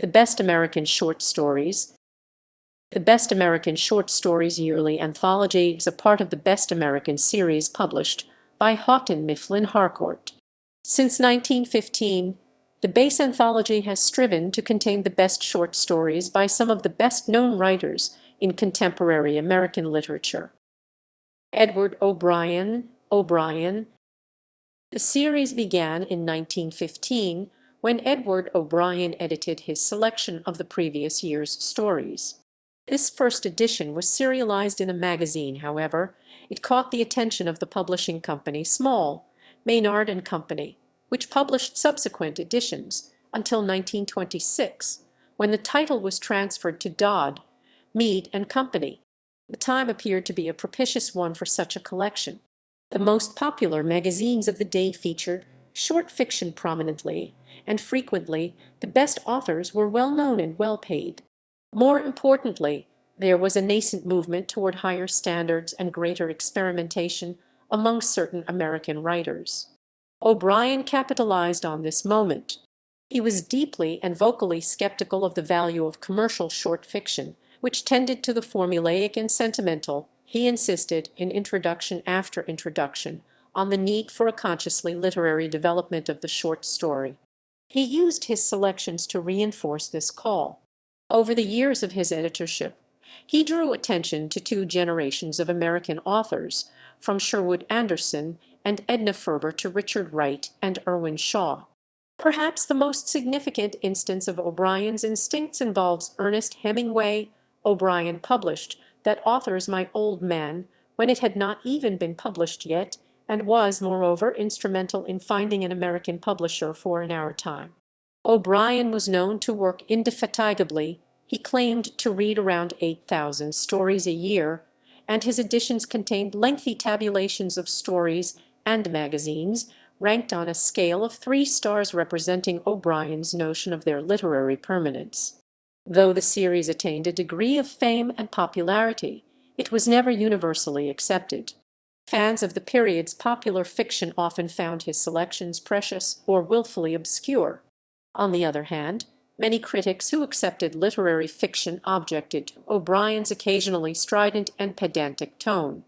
The Best American Short Stories. The Best American Short Stories yearly anthology is a part of the Best American series published by Houghton Mifflin Harcourt. Since 1915, the base anthology has striven to contain the best short stories by some of the best-known writers in contemporary American literature. Edward O'Brien. The series began in 1915 when Edward O'Brien edited his selection of the previous year's stories. This first edition was serialized in a magazine, however. It caught the attention of the publishing company Small, Maynard and Company, which published subsequent editions until 1926, when the title was transferred to Dodd, Mead and Company. The time appeared to be a propitious one for such a collection. The most popular magazines of the day featured short fiction prominently, and frequently the best authors were well known and well paid. More importantly, there was a nascent movement toward higher standards and greater experimentation among certain American writers. O'Brien capitalized on this moment. He was deeply and vocally skeptical of the value of commercial short fiction, which tended to the formulaic and sentimental. He insisted, in introduction after introduction, on the need for a consciously literary development of the short story. He used his selections to reinforce this call. Over the years of his editorship, he drew attention to two generations of American authors, from Sherwood Anderson and Edna Ferber to Richard Wright and Irwin Shaw. Perhaps the most significant instance of O'Brien's instincts involves Ernest Hemingway. O'Brien published That Author's My Old Man when it had not even been published yet, and was, moreover, instrumental in finding an American publisher for In Our Time. O'Brien was known to work indefatigably. He claimed to read around 8,000 stories a year, and his editions contained lengthy tabulations of stories and magazines, ranked on a scale of 3 stars representing O'Brien's notion of their literary permanence. Though the series attained a degree of fame and popularity, it was never universally accepted. Fans of the period's popular fiction often found his selections precious or willfully obscure. On the other hand, many critics who accepted literary fiction objected to O'Brien's occasionally strident and pedantic tone.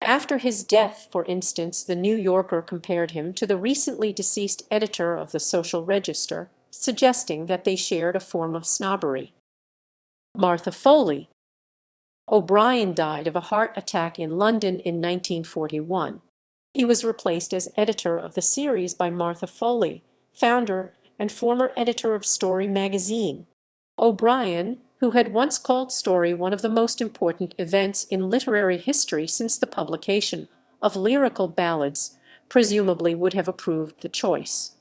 After his death, for instance, the New Yorker compared him to the recently deceased editor of the Social Register, suggesting that they shared a form of snobbery. Martha Foley. O'Brien died of a heart attack in London in 1941. He was replaced as editor of the series by Martha Foley, founder and former editor of Story magazine. O'Brien, who had once called Story one of the most important events in literary history since the publication of Lyrical Ballads, presumably would have approved the choice.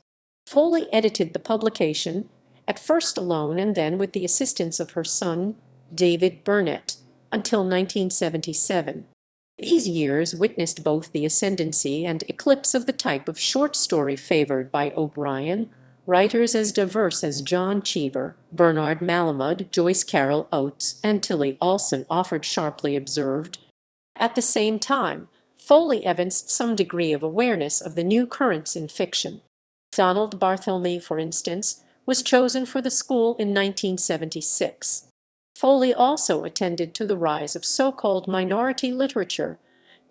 Foley edited the publication, at first alone and then with the assistance of her son, David Burnett, until 1977. These years witnessed both the ascendancy and eclipse of the type of short story favored by O'Brien. Writers as diverse as John Cheever, Bernard Malamud, Joyce Carol Oates, and Tilly Olson offered sharply observed. At the same time, Foley evinced some degree of awareness of the new currents in fiction. Donald Barthelme, for instance, was chosen for the school in 1976. Foley also attended to the rise of so-called minority literature,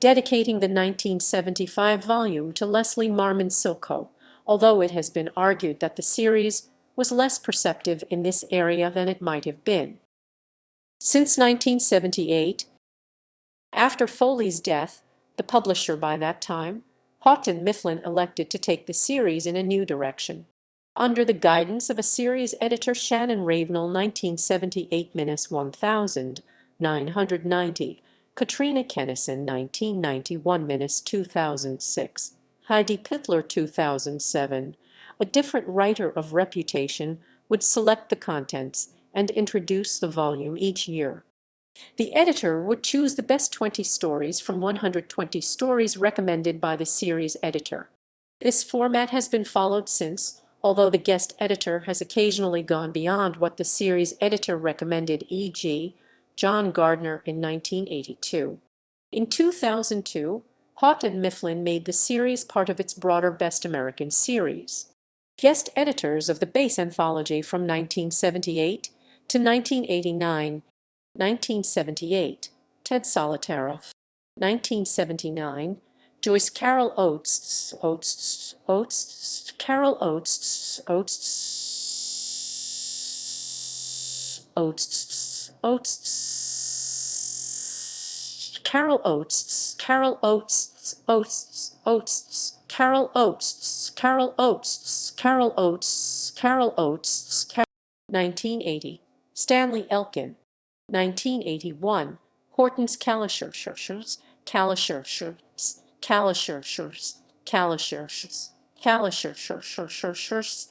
dedicating the 1975 volume to Leslie Marmon Silko, although it has been argued that the series was less perceptive in this area than it might have been. Since 1978, after Foley's death, the publisher by that time, Houghton Mifflin, elected to take the series in a new direction. Under the guidance of a series editor Shannon Ravenel 1978-1990, Katrina Kennison 1991-2006, Heidi Pittler 2007, a different writer of reputation would select the contents and introduce the volume each year. The editor would choose the best 20 stories from 120 stories recommended by the series editor. This format has been followed since, although the guest editor has occasionally gone beyond what the series editor recommended, e.g., John Gardner in 1982. In 2002, Houghton Mifflin made the series part of its broader Best American series. Guest editors of the base anthology from 1978 to 1989. 1978, Ted Solitaire. 1979, Joyce Carol Oates, Carol Oates, Carol Oates, Carol Oates, Carol Oates, Carol Oates, Carol Oates, Carol Oates, 1980, Stanley Elkin. 1981, Horton's Calishers, Calishers, Calishers, Calishers, Calishers,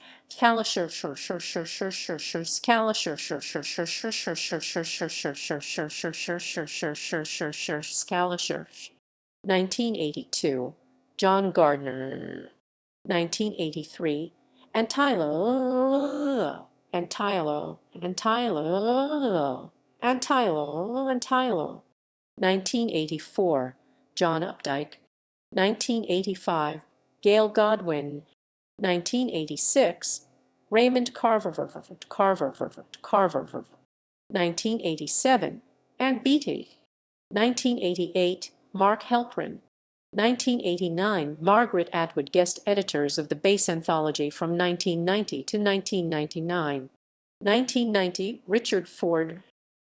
Calishers. 1982, John Gardner. 1983, and Tyler, and Tyler, and Tyler, and Tyler, and Tyler. 1984, John Updike. 1985, Gail Godwin. 1986, Raymond Carver. 1987, Ann Beattie. 1988, Mark Helprin. 1989, Margaret Atwood, guest editors of the base anthology from 1990 to 1999. 1990, Richard Ford.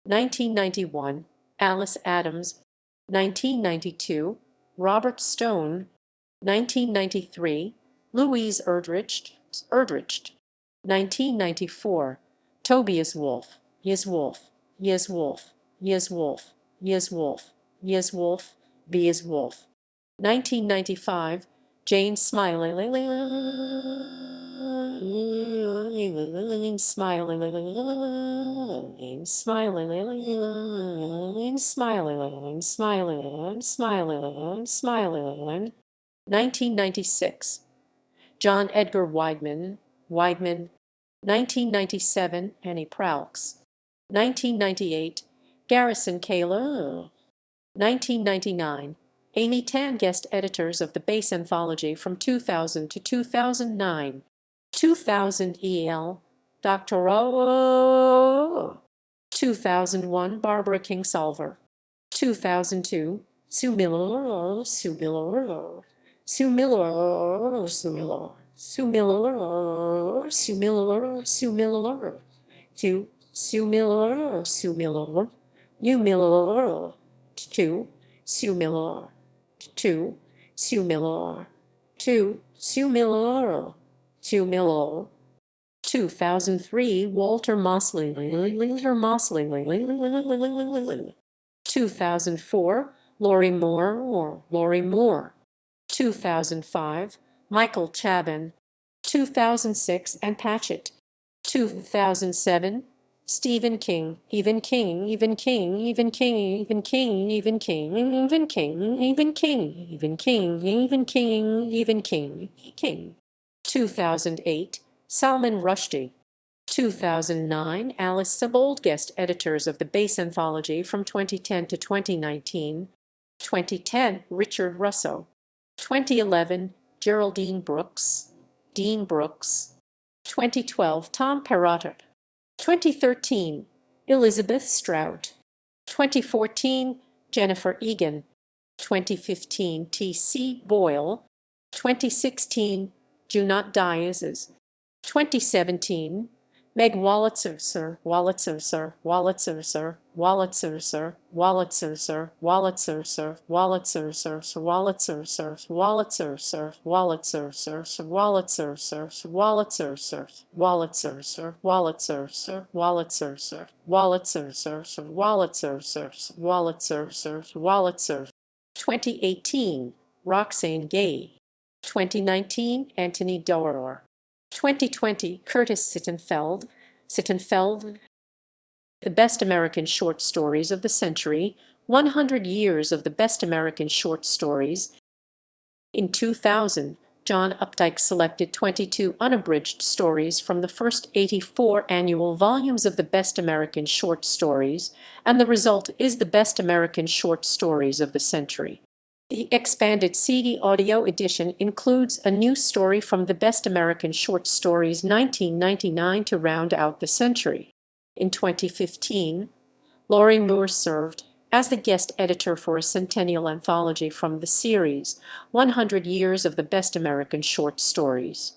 1991, Alice Adams. 1992, Robert Stone. 1993, Louise Erdrich. 1994, Tobias Wolff. Wolff. Wolff. Wolff. Wolff. Wolff. 1995, Jane Smiling. Smiling. 1996, John Edgar Wideman. 1997, Annie Proulx. 1998, Garrison Kayla. 1999, Amy Tan, guest editors of the base anthology from 2000 to 2009. 2000, E.L. Dr. O. 2001, Barbara Kingsolver. 2002, Sue Miller. 2, Sue Miller. You Miller. 2, Sue Miller. 2, Sue Miller. 2, Sue Miller. 2 Miller. 2003, Walter Mosley. 2004, Lori Moore. 2005, Michael Chabon. 2006, Ann Patchett. 2007, Stephen King. Stephen King. 2008, Salman Rushdie. 2009, Alice Sebold, guest editors of the base anthology from 2010 to 2019. 2010, Richard Russo. 2011, Geraldine Brooks. 2012, Tom Perrotta. 2013, Elizabeth Strout. 2014, Jennifer Egan. 2015, T.C. Boyle. 2016, Junot Diazes. 2017, Meg Wolitzer. 2018, Roxane Gay. 2019, Anthony Doerr. 2020, Curtis Sittenfeld. The Best American Short Stories of the Century, 100 Years of the Best American Short Stories. In 2000, John Updike selected 22 unabridged stories from the first 84 annual volumes of the Best American Short Stories, and the result is the Best American Short Stories of the Century. The expanded CD audio edition includes a new story from the Best American Short Stories 1999 to round out the century. In 2015, Laurie Moore served as the guest editor for a centennial anthology from the series, 100 Years of the Best American Short Stories.